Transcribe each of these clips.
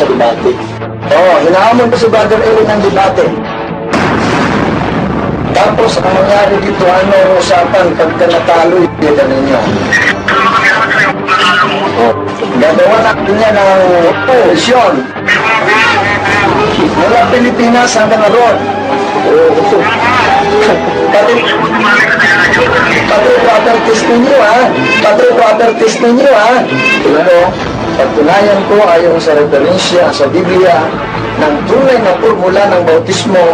sa debate. Oo, hinahamon ko si Brother Eli ng debate. Tapos, ang mangyari dito, ano ang usapan pagka natalo, ipita ninyo. Oh, gagawa natin niya ng operasyon. Mula Pilipinas hanggang ron. Pati proper test ninyo, ha? Pati proper test ninyo, ha? Pero, pagtunayan ko ayon sa referensya sa Biblia ng tunay na formula ng bautismo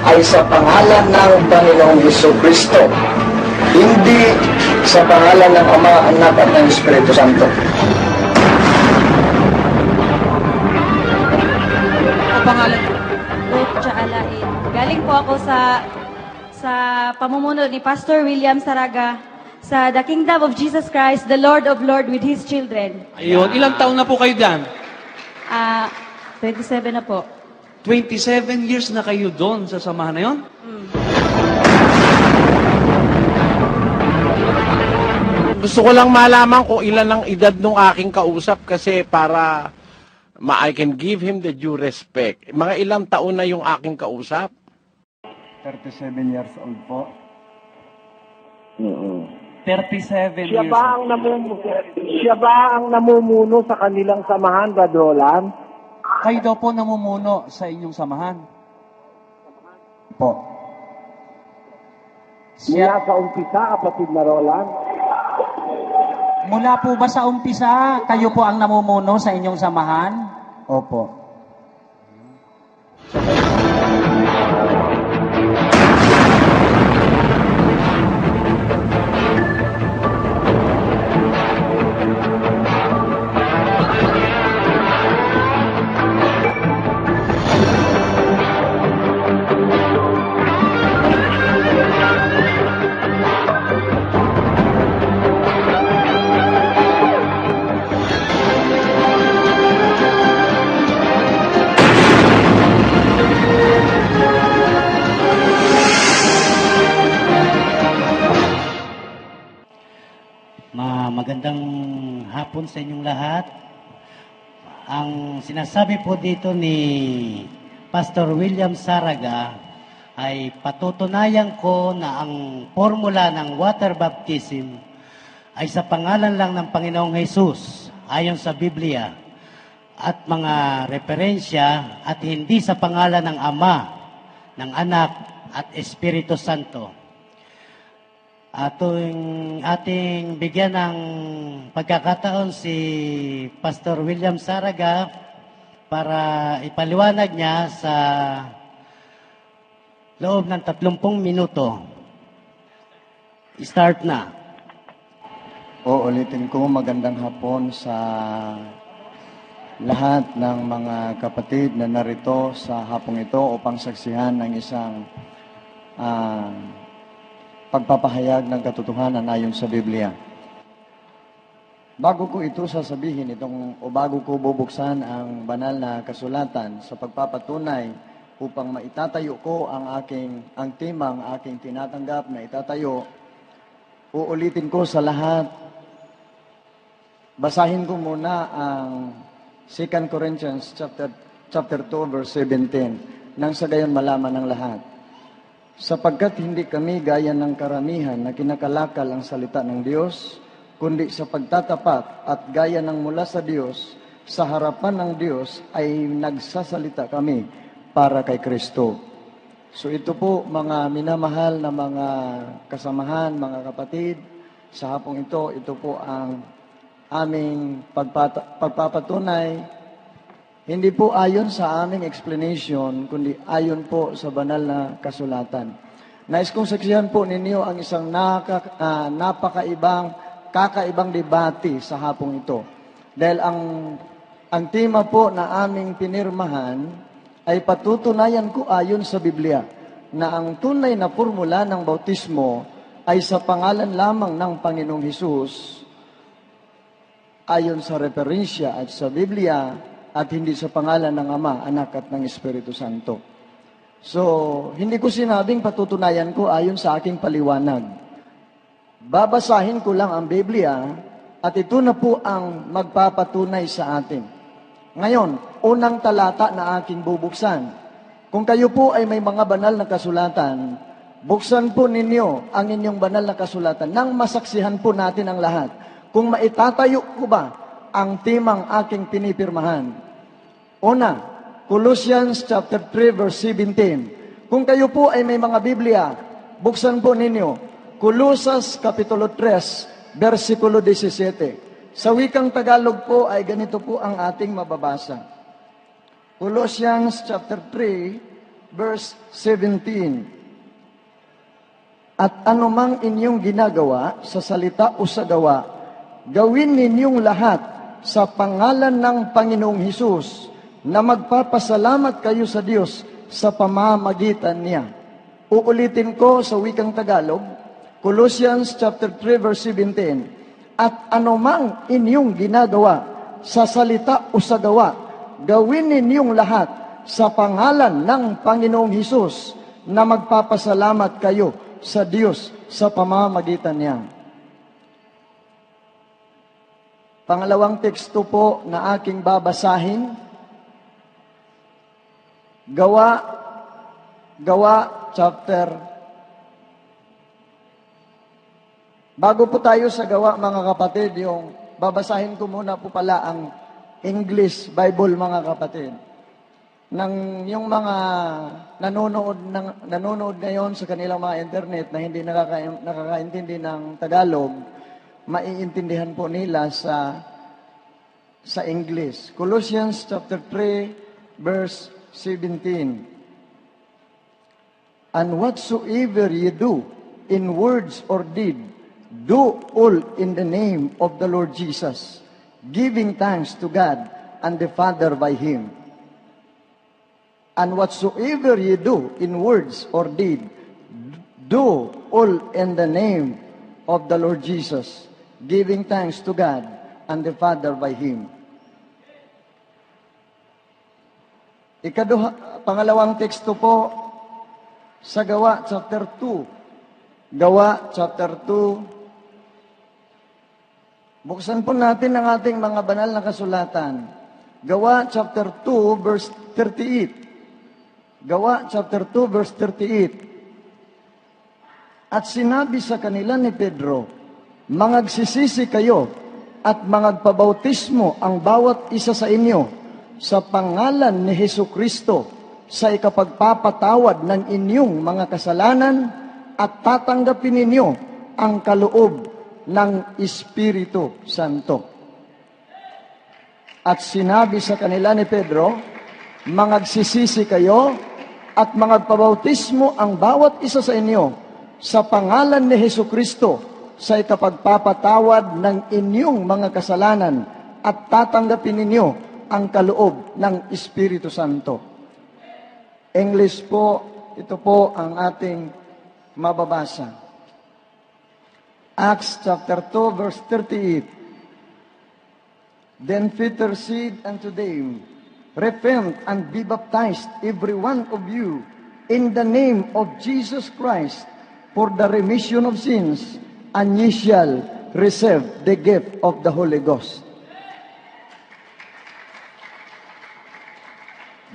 ay sa pangalan ng Panginoong Jesucristo. Hindi sa pangalan ng Ama, Anak at ng Espiritu Santo. Ang pangalan ko, Ruth Chaalain. Galing po ako sa pamumuno ni Pastor William Saraga sa The Kingdom of Jesus Christ, the Lord of Lords with His children. Ayun, ilang taon na po kayo dyan? 27 na po. 27 years na kayo doon sa samahan na yun? Gusto ko lang malaman kung ilan ang edad ng aking kausap kasi para I can give him the due respect. Mga ilang taon na yung aking kausap? 37 years old po. 37 Siya years. ba ang namumuno sa kanilang samahan, Brother Roland? Kayo daw po namumuno sa inyong samahan. Po. Mula sa umpisa, kapatid na Roland? Mula po ba sa umpisa, kayo po ang namumuno sa inyong samahan? Opo. Magandang hapon sa inyong lahat. Ang sinasabi po dito ni Pastor William Saraga ay patutunayan ko na ang formula ng water baptism ay sa pangalan lang ng Panginoong Jesus ayon sa Biblia at mga referensya at hindi sa pangalan ng Ama, ng Anak at Espiritu Santo. Ating bigyan ng pagkakataon si Pastor William Saraga para ipaliwanag niya sa loob ng 30 minuto. Start na. Ulitin ko, magandang hapon sa lahat ng mga kapatid na narito sa hapong ito upang saksihan ng isang pagpapahayag ng katotohanan ayon sa Biblia. Bago ko ito sasabihin bago ko bubuksan ang banal na kasulatan sa pagpapatunay upang maitatayo ko ang timang aking tinatanggap na itatayo, uulitin ko sa lahat, basahin ko muna ang 2 Corinthians chapter 2 verse 17 nang sa gayon malaman ng lahat. Sapagkat hindi kami gaya ng karamihan na kinakalakal ang salita ng Diyos, kundi sa pagtatapat at gaya ng mula sa Diyos, sa harapan ng Diyos ay nagsasalita kami para kay Kristo. So ito po mga minamahal na mga kasamahan, mga kapatid, sa hapong ito po ang aming pagpapatunay. Hindi po ayon sa aming explanation, kundi ayon po sa banal na kasulatan. Nais kong saksihan po ninyo ang isang kakaibang debate sa hapong ito. Dahil ang tema po na aming pinirmahan ay patutunayan ko ayon sa Biblia na ang tunay na formula ng bautismo ay sa pangalan lamang ng Panginoong Hesus ayon sa referensya at sa Biblia at hindi sa pangalan ng Ama, Anak at ng Espiritu Santo. So, hindi ko sinabing patutunayan ko ayon sa aking paliwanag. Babasahin ko lang ang Biblia at ito na po ang magpapatunay sa atin. Ngayon, unang talata na aking bubuksan. Kung kayo po ay may mga banal na kasulatan, buksan po ninyo ang inyong banal na kasulatan nang masaksihan po natin ang lahat. Kung maitatayo ko ba ang timang aking pinipirmahan. Una, Colossians chapter 3 verse 17. Kung kayo po ay may mga Biblia, buksan po ninyo Colosas kapitulo 3 versikulo 17. Sa wikang Tagalog po ay ganito po ang ating mababasa. Colossians chapter 3 verse 17. At anumang inyong ginagawa sa salita o sa gawa, gawin ninyong lahat sa pangalan ng Panginoong Hesus na magpapasalamat kayo sa Diyos sa pamamagitan niya. Uulitin ko sa wikang Tagalog, Colossians chapter 3 verse 17. At anumang inyong ginagawa sa salita o sa gawa, gawin ninyong lahat sa pangalan ng Panginoong Hesus na magpapasalamat kayo sa Diyos sa pamamagitan niya. Pangalawang teksto po na aking babasahin, Gawa chapter. Bago po tayo sa Gawa, mga kapatid, yung babasahin ko muna po pala ang English Bible, mga kapatid. Yung mga nanonood ngayon sa kanilang mga internet na hindi nakakaintindi ng Tagalog, maiintindihan po nila sa English. Colossians chapter 3 verse 17. And whatsoever ye do in words or deed, do all in the name of the Lord Jesus, giving thanks to God and the Father by Him. And whatsoever ye do in words or deed, do all in the name of the Lord Jesus, giving thanks to God and the Father by Him. Pangalawang teksto po sa Gawa chapter 2. Gawa chapter 2. Buksan po natin ang ating mga banal na kasulatan. Gawa chapter 2 verse 38. Gawa chapter 2 verse 38. At sinabi sa kanila ni Pedro, mangagsisisi kayo at mangagpabautismo ang bawat isa sa inyo sa pangalan ni Hesukristo sa ikapagpapatawad ng inyong mga kasalanan at tatanggapin ninyo ang kaloob ng Espiritu Santo. At sinabi sa kanila ni Pedro, mangagsisisi kayo at mangagpabautismo ang bawat isa sa inyo sa pangalan ni Hesukristo sa ikapagpapatawad ng inyong mga kasalanan at tatanggapin ninyo ang kaloob ng Espiritu Santo. English po, ito po ang ating mababasa. Acts chapter 2 verse 38. Then Peter said unto them, repent and be baptized every one of you in the name of Jesus Christ for the remission of sins, and ye shall receive the gift of the Holy Ghost.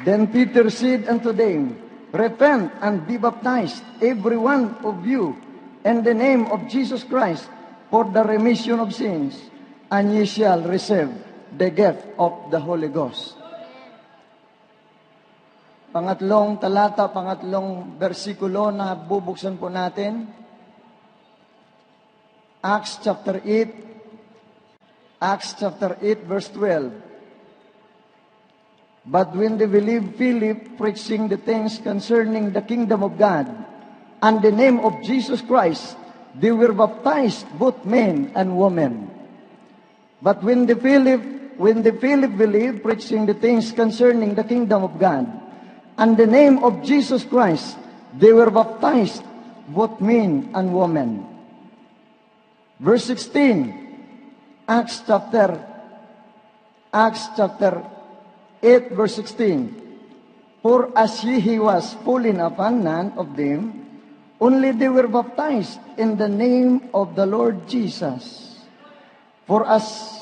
Then Peter said unto them, repent and be baptized every one of you in the name of Jesus Christ for the remission of sins, and ye shall receive the gift of the Holy Ghost. Pangatlong talata, pangatlong versikulo na bubuksan po natin. Acts chapter 8 verse 12. But when they believed Philip preaching the things concerning the kingdom of God and the name of Jesus Christ, they were baptized, both men and women. But when the Philip believed preaching the things concerning the kingdom of God and the name of Jesus Christ, they were baptized, both men and women. Verse 16, Acts chapter 8 verse 16. For as he was fallen upon none of them, only they were baptized in the name of the Lord Jesus. For as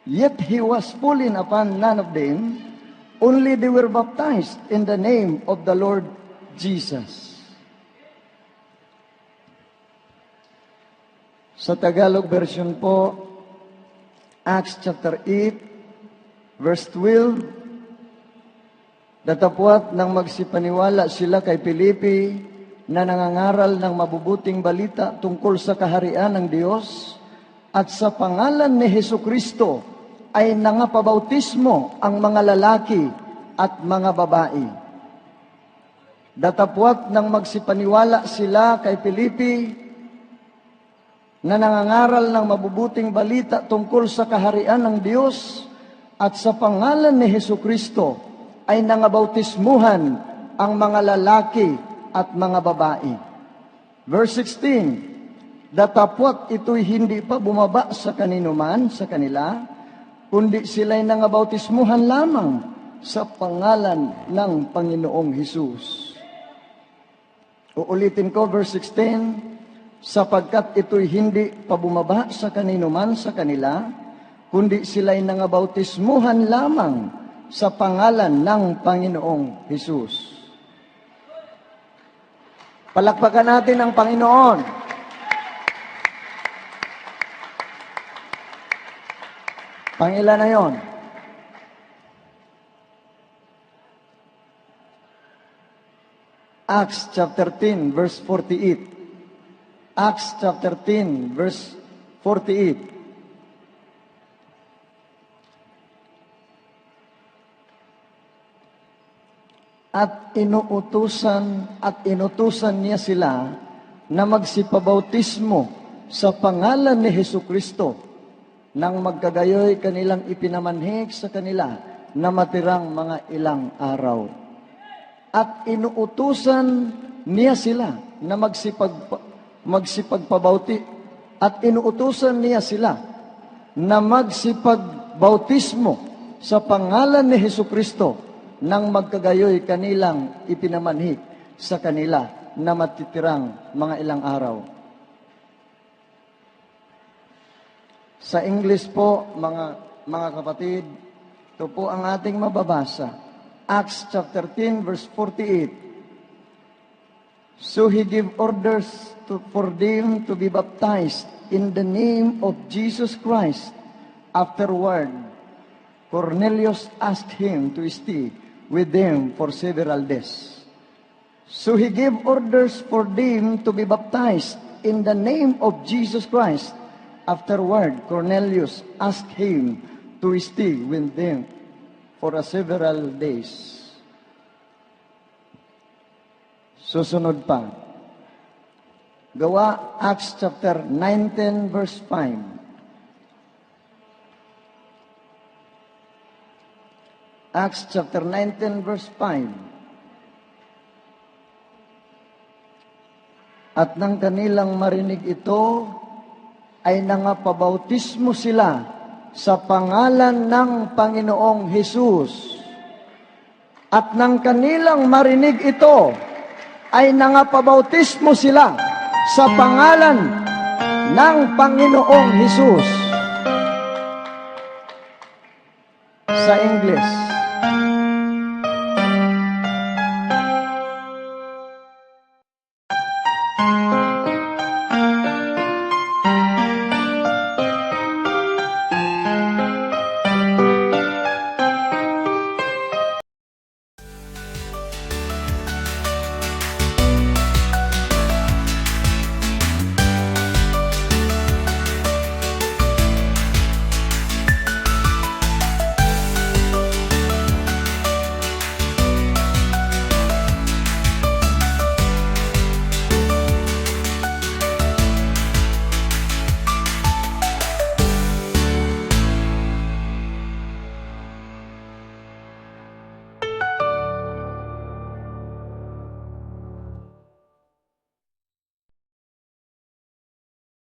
Yet he was fallen upon none of them, only they were baptized in the name of the Lord Jesus. Sa Tagalog version po, Acts chapter 8, verse 12, datapwat nang magsipaniwala sila kay Filipi na nangangaral ng mabubuting balita tungkol sa kaharian ng Diyos, at sa pangalan ni Hesukristo ay nangapabautismo ang mga lalaki at mga babae. Datapwat nang magsipaniwala sila kay Filipi na nangangaral ng mabubuting balita tungkol sa kaharian ng Diyos, at sa pangalan ni Hesukristo ay nangabautismuhan ang mga lalaki at mga babae. Verse 16, datapwat ito'y hindi pa bumaba sa kaninuman sa kanila, kundi sila'y nangabautismuhan lamang sa pangalan ng Panginoong Hesus. Uulitin ko, verse 16, sapagkat ito'y hindi pa bumaba sa kaninuman sa kanila, kundi sila'y nangabautismuhan lamang sa pangalan ng Panginoong Hesus. Palakpakan natin ang Panginoon. Pangilan na yon? Acts chapter 10, verse 48. Acts chapter 10, verse 48. At inutusan niya sila na magsipabautismo sa pangalan ni Hesukristo, nang magkagayoy kanilang ipinamanhik sa kanila na matirang mga ilang araw. At inuutusan niya sila na magsipagpabauti, at inuutusan niya sila na magsipagbautismo sa pangalan ni Hesukristo, nang magkagayoy kanilang ipinamanhik sa kanila na matitirang mga ilang araw. Sa English po, mga kapatid, ito po ang ating mababasa. Acts chapter 10, verse 48. So he gave orders for them to be baptized in the name of Jesus Christ. Afterward, Cornelius asked him to stay with them for several days. So he gave orders for them to be baptized in the name of Jesus Christ. Afterward, Cornelius asked him to stay with them for several days. Susunod pa. Gawa, Acts chapter 19, verse 5. Acts chapter 19, verse 5. At nang kanilang marinig ito, ay nangapabautismo sila sa pangalan ng Panginoong Hesus. At nang kanilang marinig ito, ay nangapabautismo sila sa pangalan ng Panginoong Hesus. Sa English,